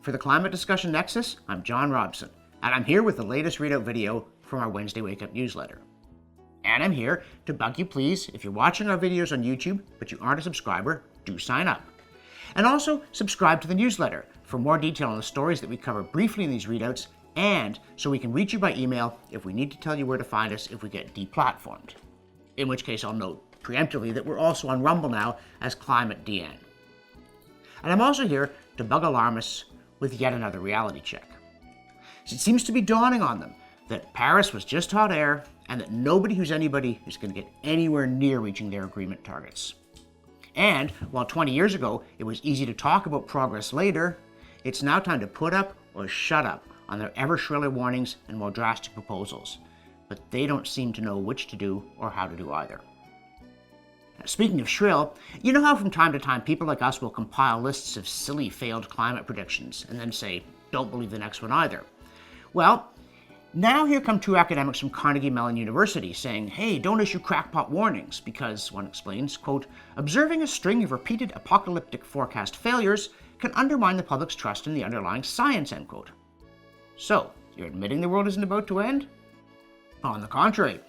For the Climate Discussion Nexus, I'm John Robson, and I'm here with the latest readout video from our Wednesday Wake Up newsletter. And I'm here to bug you please, if you're watching our videos on YouTube, but you aren't a subscriber, do sign up. And also, subscribe to the newsletter for more detail on the stories that we cover briefly in these readouts, and so we can reach you by email if we need to tell you where to find us if we get deplatformed. In which case I'll note preemptively that we're also on Rumble now as Climate DN. And I'm also here to bug alarmists with yet another reality check. It seems to be dawning on them that Paris was just hot air and that nobody who's anybody is going to get anywhere near reaching their agreement targets. And while 20 years ago it was easy to talk about progress later, it's now time to put up or shut up on their ever shriller warnings and more drastic proposals. But they don't seem to know which to do or how to do either. Now, speaking of shrill, you know how from time to time people like us will compile lists of silly failed climate predictions and then say, don't believe the next one either. Well, now here come two academics from Carnegie Mellon University saying, hey, don't issue crackpot warnings because, one explains, quote, observing a string of repeated apocalyptic forecast failures can undermine the public's trust in the underlying science, end quote. So, you're admitting the world isn't about to end? On the contrary,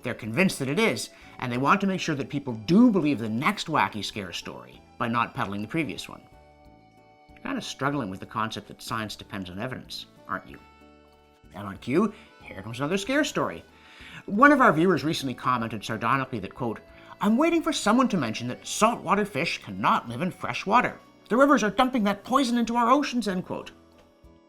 they're convinced that it is, and they want to make sure that people do believe the next wacky scare story by not peddling the previous one. You're kind of struggling with the concept that science depends on evidence, aren't you? And on cue, here comes another scare story. One of our viewers recently commented sardonically that, quote, I'm waiting for someone to mention that saltwater fish cannot live in fresh water. The rivers are dumping that poison into our oceans, end quote.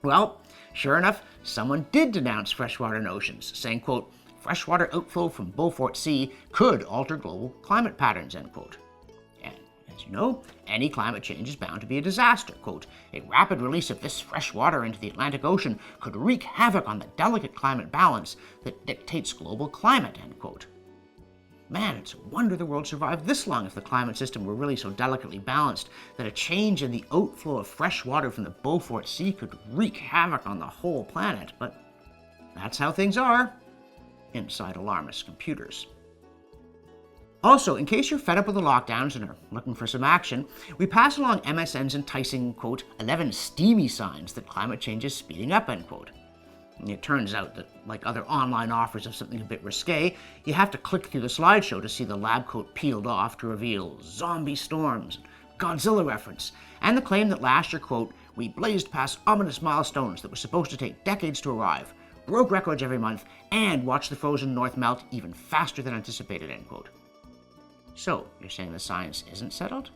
Well, sure enough, someone did denounce freshwater in oceans, saying, quote, freshwater outflow from Beaufort Sea could alter global climate patterns, end quote. And as you know, any climate change is bound to be a disaster. Quote, a rapid release of this fresh water into the Atlantic Ocean could wreak havoc on the delicate climate balance that dictates global climate, end quote. Man, it's a wonder the world survived this long if the climate system were really so delicately balanced that a change in the outflow of fresh water from the Beaufort Sea could wreak havoc on the whole planet. But that's how things are inside alarmist computers. Also, in case you're fed up with the lockdowns and are looking for some action, we pass along MSN's enticing, quote, 11 steamy signs that climate change is speeding up, end quote. And it turns out that, like other online offers of something a bit risque, you have to click through the slideshow to see the lab coat peeled off to reveal zombie storms, Godzilla reference, and the claim that last year, quote, we blazed past ominous milestones that were supposed to take decades to arrive, broke records every month, and watched the frozen north melt even faster than anticipated, end quote. So, you're saying the science isn't settled?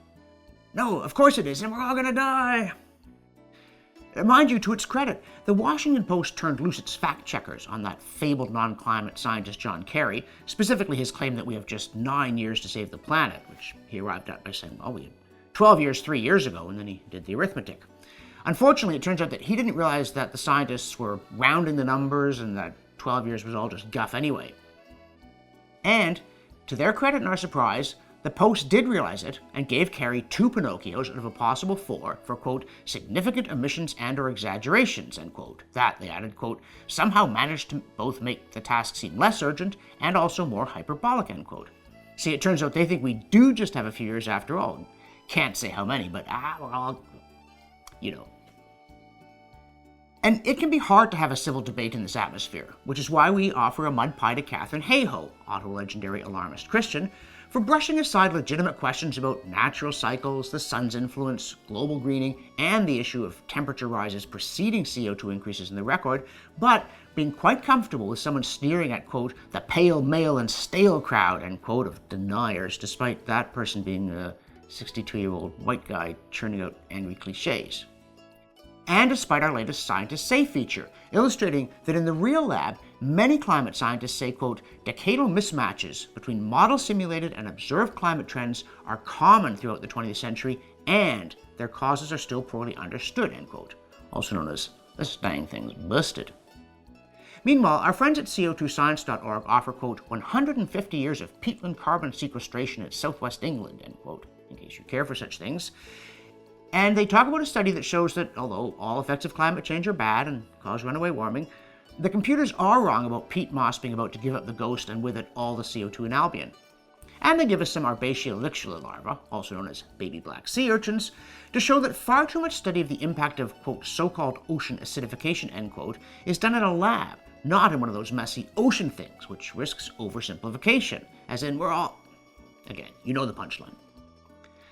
No, of course it is, and we're all gonna die! Mind you, to its credit, the Washington Post turned loose its fact-checkers on that fabled non-climate scientist John Kerry, specifically his claim that we have just 9 years to save the planet, which he arrived at by saying, well, we had 12 years 3 years ago, and then he did the arithmetic. Unfortunately, it turns out that he didn't realize that the scientists were rounding the numbers and that 12 years was all just guff anyway. And, to their credit and our surprise, the Post did realize it and gave Kerry 2 Pinocchios out of a possible 4 for, quote, significant omissions and or exaggerations, end quote. That, they added, quote, somehow managed to both make the task seem less urgent and also more hyperbolic, end quote. See, it turns out they think we do just have a few years after all. Can't say how many, but, well, you know. And it can be hard to have a civil debate in this atmosphere, which is why we offer a mud pie to Katharine Hayhoe, Ottawa legendary alarmist Christian, for brushing aside legitimate questions about natural cycles, the sun's influence, global greening, and the issue of temperature rises preceding CO2 increases in the record, but being quite comfortable with someone sneering at, quote, the pale, male, and stale crowd, end quote, of deniers, despite that person being a 62-year-old white guy churning out angry cliches. And despite our latest Scientists Say feature, illustrating that in the real lab, many climate scientists say, quote, decadal mismatches between model-simulated and observed climate trends are common throughout the 20th century, and their causes are still poorly understood, end quote. Also known as this dang thing's busted. Meanwhile, our friends at co2science.org offer, quote, 150 years of peatland carbon sequestration at southwest England, end quote, in case you care for such things. And they talk about a study that shows that, although all effects of climate change are bad and cause runaway warming, the computers are wrong about peat moss being about to give up the ghost and with it all the CO2 in Albion. and they give us some Arbetia lixiala larvae, also known as baby black sea urchins, to show that far too much study of the impact of, quote, so-called ocean acidification, end quote, is done in a lab, not in one of those messy ocean things, which risks oversimplification, as in we're all... Again, you know the punchline.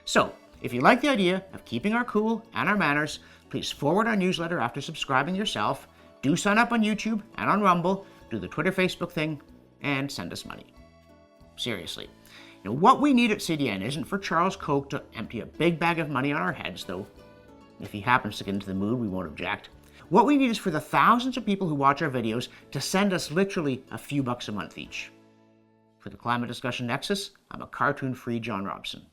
So, if you like the idea of keeping our cool and our manners, please forward our newsletter after subscribing yourself, do sign up on YouTube and on Rumble, do the Twitter, Facebook thing, and send us money. Seriously. What we need at CDN isn't for Charles Koch to empty a big bag of money on our heads, though if he happens to get into the mood, we won't object. What we need is for the thousands of people who watch our videos to send us literally a few bucks a month each. For the Climate Discussion Nexus, I'm a cartoon-free John Robson.